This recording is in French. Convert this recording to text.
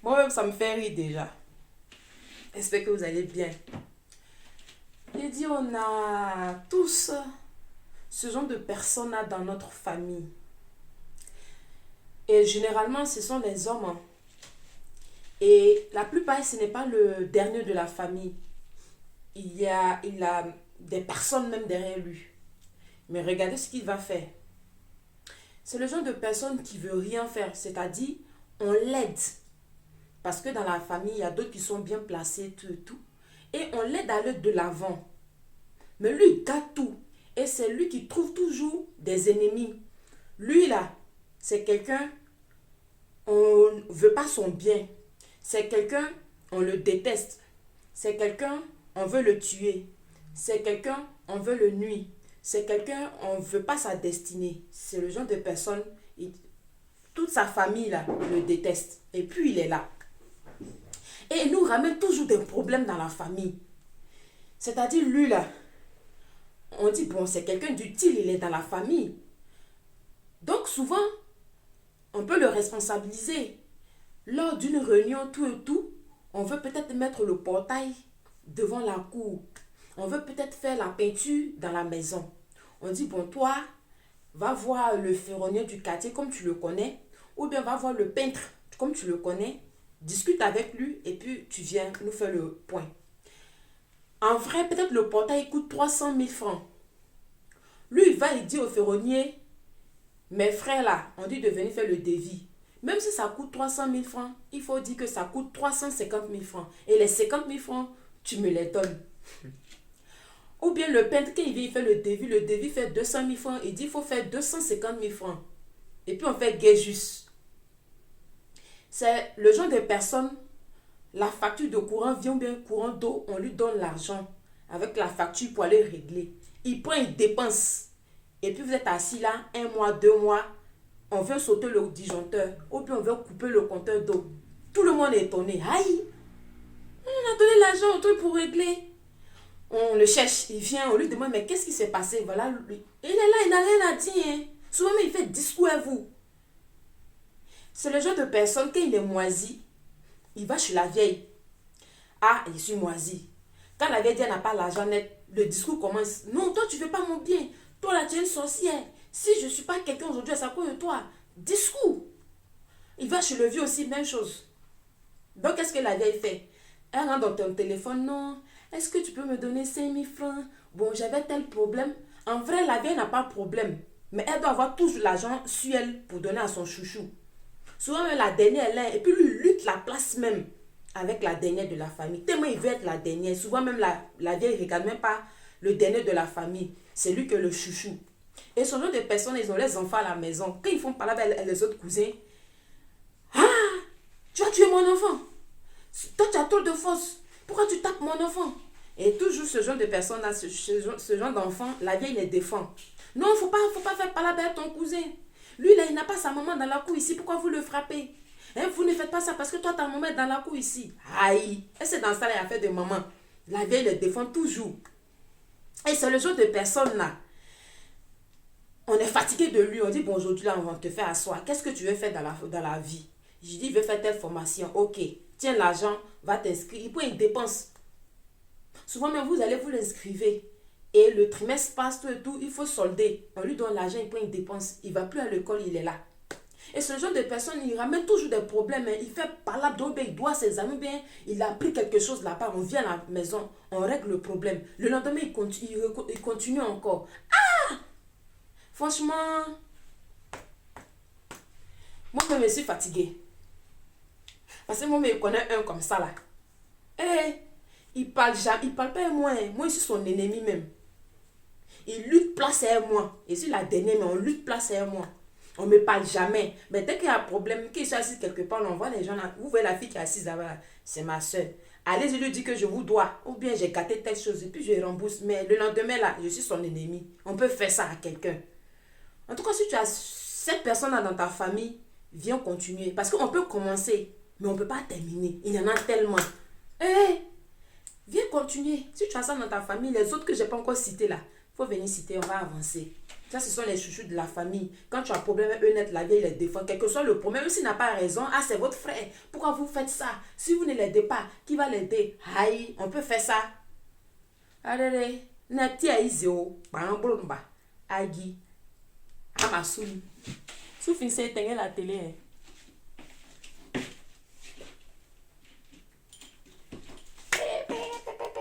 Moi-même, ça me fait rire déjà. J'espère que vous allez bien. J'ai dit, on a tous ce genre de personnes là dans notre famille. Et généralement, ce sont les hommes, hein. Et la plupart, ce n'est pas le dernier de la famille. Il a des personnes même derrière lui. Mais regardez ce qu'il va faire. C'est le genre de personne qui veut rien faire. C'est-à-dire, on l'aide. Parce que dans la famille, il y a d'autres qui sont bien placés, tout et tout. Et on l'aide à aller de l'avant. Mais lui, il gâte tout. Et c'est lui qui trouve toujours des ennemis. Lui, là, c'est quelqu'un, on ne veut pas son bien. C'est quelqu'un, on le déteste. C'est quelqu'un, on veut le tuer. C'est quelqu'un, on veut le nuire. C'est quelqu'un, on ne veut pas sa destinée. C'est le genre de personne, toute sa famille, là, le déteste. Et puis, il est là. Et il nous ramène toujours des problèmes dans la famille. C'est-à-dire, lui, là, on dit, bon, c'est quelqu'un d'utile, il est dans la famille. Donc, souvent, on peut le responsabiliser. Lors d'une réunion, tout et tout, on veut peut-être mettre le portail devant la cour. On veut peut-être faire la peinture dans la maison. On dit, bon, toi, va voir le ferronnier du quartier comme tu le connais, ou bien va voir le peintre comme tu le connais, discute avec lui et puis tu viens nous faire le point. En vrai, peut-être le portail coûte 300 000 francs. Lui, il va dire au ferronnier, mes frères là, on dit de venir faire le devis. Même si ça coûte 300 000 francs, il faut dire que ça coûte 350 000 francs. Et les 50 000 francs, tu me les donnes. Ou bien le peintre, quand il vient, il fait le devis fait 200 000 francs, il dit il faut faire 250 000 francs. Et puis on fait guet juste. C'est le genre de personne, la facture de courant vient ou bien courant d'eau, on lui donne l'argent avec la facture pour aller régler. Il prend, il dépense. Et puis vous êtes assis là, 1 mois, 2 mois, on veut sauter le disjoncteur, ou bien on veut couper le compteur d'eau. Tout le monde est étonné. Aïe, on a donné l'argent au truc pour régler. On le cherche, il vient, on lui demande, mais qu'est-ce qui s'est passé? Voilà, lui. Il est là, il n'a rien à dire. Hein. Souvent, il fait discours à vous. C'est le genre de personne, quand il est moisi, il va chez la vieille. Ah, je suis moisi. Quand la vieille dit, elle n'a pas l'argent net, le discours commence. Non, toi, tu ne veux pas mon bien. Toi, là, tu es une sorcière. Si je ne suis pas quelqu'un aujourd'hui, c'est à cause de toi. Discours. Il va chez le vieux aussi, même chose. Donc, qu'est-ce que la vieille fait? Elle rentre dans ton téléphone, non. Est-ce que tu peux me donner 5 000 francs? Bon, j'avais tel problème. En vrai, la vieille n'a pas de problème. Mais elle doit avoir toujours l'argent sur elle pour donner à son chouchou. Souvent, même la dernière, elle est. Et puis, lui, lutte la place même avec la dernière de la famille. Tellement il veut être la dernière. Souvent, même la vieille ne regarde même pas le dernier de la famille. C'est lui que le chouchou. Et ce genre de personnes, ils ont les enfants à la maison. Quand ils font parler avec les autres cousins, ah, tu as tué mon enfant. Toi, tu as trop de force. Pourquoi tu tapes mon enfant? Et toujours ce genre de personnes-là, ce genre d'enfant, la vieille les défend. Non, faut pas faire parler avec ton cousin. Lui, là, il n'a pas sa maman dans la cour ici. Pourquoi vous le frappez? Hein, vous ne faites pas ça parce que toi, ta maman est dans la cour ici. Aïe. Et c'est dans ça, il a fait de maman. La vieille les défend toujours. Et c'est le genre de personnes-là. On est fatigué de lui. On dit, bon, aujourd'hui, là, on va te faire asseoir. Qu'est-ce que tu veux faire dans la vie? Je dis, je veux faire telle formation. Ok. Tiens l'argent, va t'inscrire. Il prend une dépense. Souvent, même vous allez vous l'inscrire. Et le trimestre passe, tout et tout, il faut solder. On lui donne l'argent, il prend une dépense. Il ne va plus à l'école, il est là. Et ce genre de personne, il ramène toujours des problèmes. Hein. Il fait palabre, donc il doit ses amis, bien, il a appris quelque chose là-bas. On vient à la maison, on règle le problème. Le lendemain, il continue encore. Ah! Franchement, moi, je suis fatiguée. Parce que moi, je connais un comme ça là. Eh, il parle jamais, il parle pas à moi. Hein. Moi, je suis son ennemi même. Il lutte place à moi. Je suis la dernière, mais on lutte place à moi. On ne me parle jamais. Mais dès qu'il y a un problème, qu'il soit assis quelque part, on voit les gens là. Vous voyez la fille qui est assise là-bas, c'est ma soeur. Allez, je lui dis que je vous dois. Ou bien j'ai gâté telle chose et puis je rembourse. Mais le lendemain là, je suis son ennemi. On peut faire ça à quelqu'un. En tout cas, si tu as cette personne là dans ta famille, viens continuer. Parce qu'on peut commencer, mais on ne peut pas terminer. Il y en a tellement. Eh, viens continuer. Si tu as ça dans ta famille, les autres que je n'ai pas encore cités là, il faut venir citer, on va avancer. Ça, ce sont les chouchous de la famille. Quand tu as un problème, eux net, la vieille les défend. Quel que soit le problème, même s'il n'a pas raison, ah, c'est votre frère. Pourquoi vous faites ça? Si vous ne l'aidez pas, qui va l'aider? Aïe, on peut faire ça. Allez, neti a izio, bambromba, agi, amasouli. Sous fin c'est la télé.